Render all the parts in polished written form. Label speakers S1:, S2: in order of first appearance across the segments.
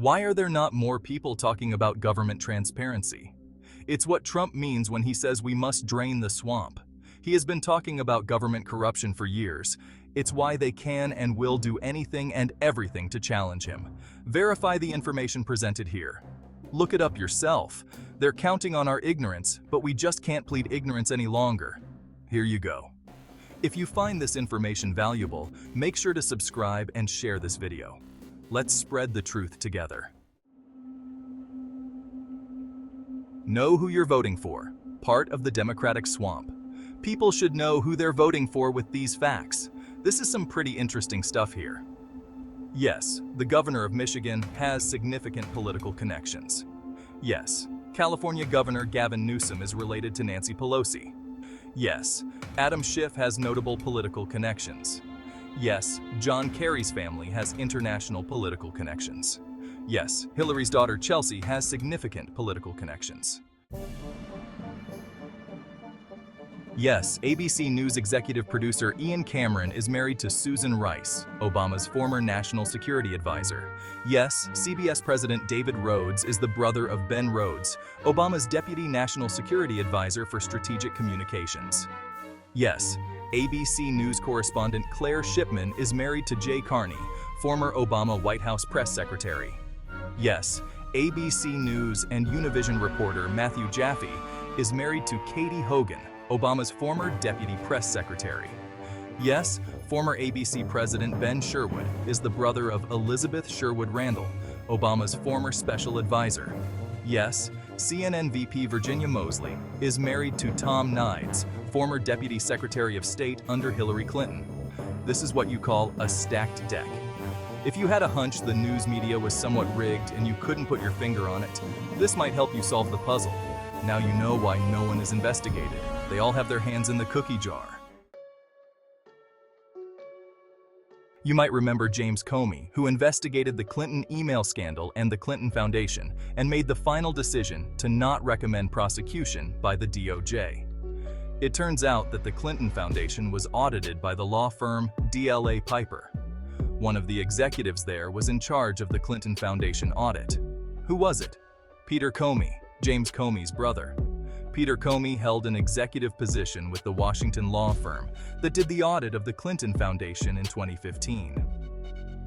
S1: Why are there not more people talking about government transparency? It's what Trump means when he says we must drain the swamp. He has been talking about government corruption for years. It's why they can and will do anything and everything to challenge him. Verify the information presented here. Look it up yourself. They're counting on our ignorance, but we just can't plead ignorance any longer. Here you go. If you find this information valuable, make sure to subscribe and share this video. Let's spread the truth together. Know who you're voting for. Part of the Democratic swamp. People should know who they're voting for with these facts. This is some pretty interesting stuff here. Yes, the governor of Michigan has significant political connections. Yes, California Governor Gavin Newsom is related to Nancy Pelosi. Yes, Adam Schiff has notable political connections. Yes, John Kerry's family has international political connections. Yes, Hillary's daughter Chelsea has significant political connections. Yes, ABC News executive producer Ian Cameron is married to Susan Rice, Obama's former national security advisor. Yes, CBS President David Rhodes is the brother of Ben Rhodes, Obama's deputy national security advisor for strategic communications. Yes, ABC News correspondent Claire Shipman is married to Jay Carney, former Obama White House press secretary. Yes, ABC News and Univision reporter Matthew Jaffe is married to Katie Hogan, Obama's former deputy press secretary. Yes, former ABC President Ben Sherwood is the brother of Elizabeth Sherwood Randall, Obama's former special advisor. Yes, CNN VP Virginia Mosley is married to Tom Nides, former Deputy Secretary of State under Hillary Clinton. This is what you call a stacked deck. If you had a hunch the news media was somewhat rigged and you couldn't put your finger on it, this might help you solve the puzzle. Now you know why no one is investigated. They all have their hands in the cookie jar. You might remember James Comey, who investigated the Clinton email scandal and the Clinton Foundation and made the final decision to not recommend prosecution by the DOJ. It turns out that the Clinton Foundation was audited by the law firm DLA Piper. One of the executives there was in charge of the Clinton Foundation audit. Who was it? Peter Comey, James Comey's brother. Peter Comey held an executive position with the Washington law firm that did the audit of the Clinton Foundation in 2015.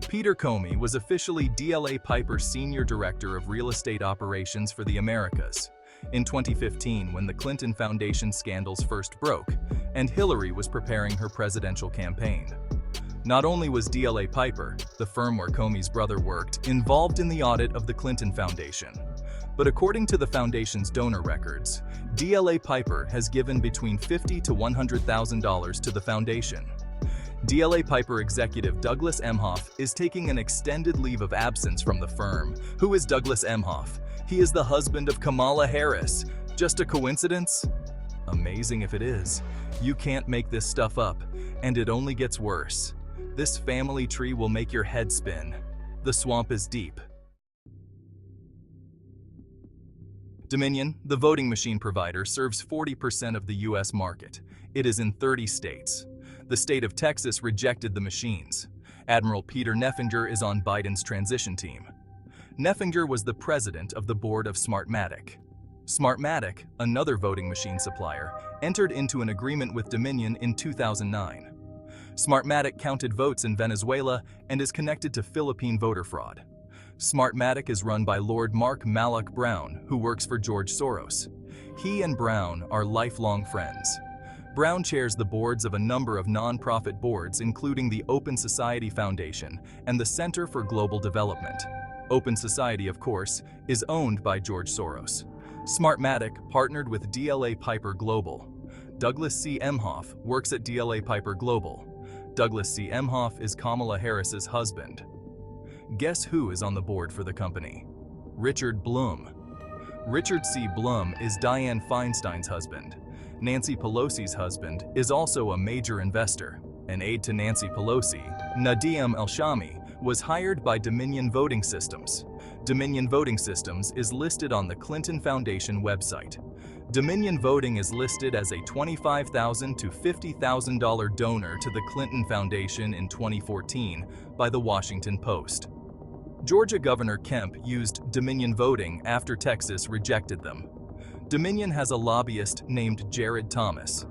S1: Peter Comey was officially DLA Piper's Senior Director of Real Estate Operations for the Americas in 2015 when the Clinton Foundation scandals first broke and Hillary was preparing her presidential campaign. Not only was DLA Piper, the firm where Comey's brother worked, involved in the audit of the Clinton Foundation, but according to the foundation's donor records, DLA Piper has given between $50,000 to $100,000 to the foundation. DLA Piper executive Douglas Emhoff is taking an extended leave of absence from the firm. Who is Douglas Emhoff? He is the husband of Kamala Harris. Just a coincidence? Amazing if it is. You can't make this stuff up, and it only gets worse. This family tree will make your head spin. The swamp is deep. Dominion, the voting machine provider, serves 40% of the U.S. market. It is in 30 states. The state of Texas rejected the machines. Admiral Peter Neffinger is on Biden's transition team. Neffinger was the president of the board of Smartmatic. Smartmatic, another voting machine supplier, entered into an agreement with Dominion in 2009. Smartmatic counted votes in Venezuela and is connected to Philippine voter fraud. Smartmatic is run by Lord Mark Malloch Brown, who works for George Soros. He and Brown are lifelong friends. Brown chairs the boards of a number of nonprofit boards, including the Open Society Foundation and the Center for Global Development. Open Society, of course, is owned by George Soros. Smartmatic partnered with DLA Piper Global. Douglas C. Emhoff works at DLA Piper Global. Douglas C. Emhoff is Kamala Harris's husband. Guess who is on the board for the company? Richard Blum. Richard C. Blum is Dianne Feinstein's husband. Nancy Pelosi's husband is also a major investor. An aide to Nancy Pelosi, Nadeem El-Shami, was hired by Dominion Voting Systems. Dominion Voting Systems is listed on the Clinton Foundation website. Dominion Voting is listed as a $25,000 to $50,000 donor to the Clinton Foundation in 2014 by the Washington Post. Georgia Governor Kemp used Dominion voting after Texas rejected them. Dominion has a lobbyist named Jared Thomas.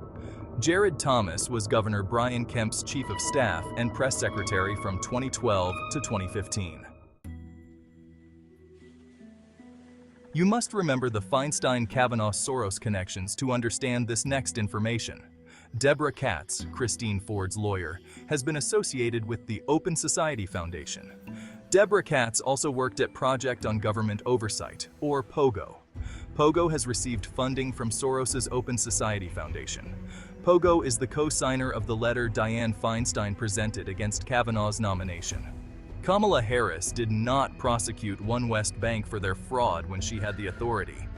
S1: Jared Thomas was Governor Brian Kemp's chief of staff and press secretary from 2012 to 2015. You must remember the Feinstein-Kavanaugh-Soros Connections to understand this next information. Deborah Katz, Christine Ford's lawyer, has been associated with the Open Society Foundation. Deborah Katz also worked at Project on Government Oversight, or POGO. POGO has received funding from Soros's Open Society Foundation. POGO is the co-signer of the letter Dianne Feinstein presented against Kavanaugh's nomination. Kamala Harris did not prosecute One West Bank for their fraud when she had the authority.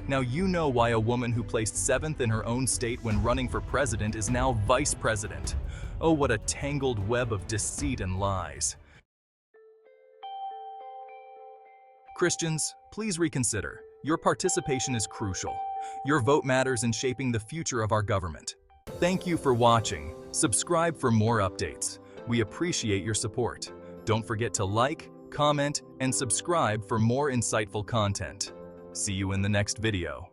S1: Now you know why a woman who placed 7th in her own state when running for president is now vice president. Oh, what a tangled web of deceit and lies. Christians, please reconsider. Your participation is crucial. Your vote matters in shaping the future of our government. Thank you for watching. Subscribe for more updates. We appreciate your support. Don't forget to like, comment, and subscribe for more insightful content. See you in the next video.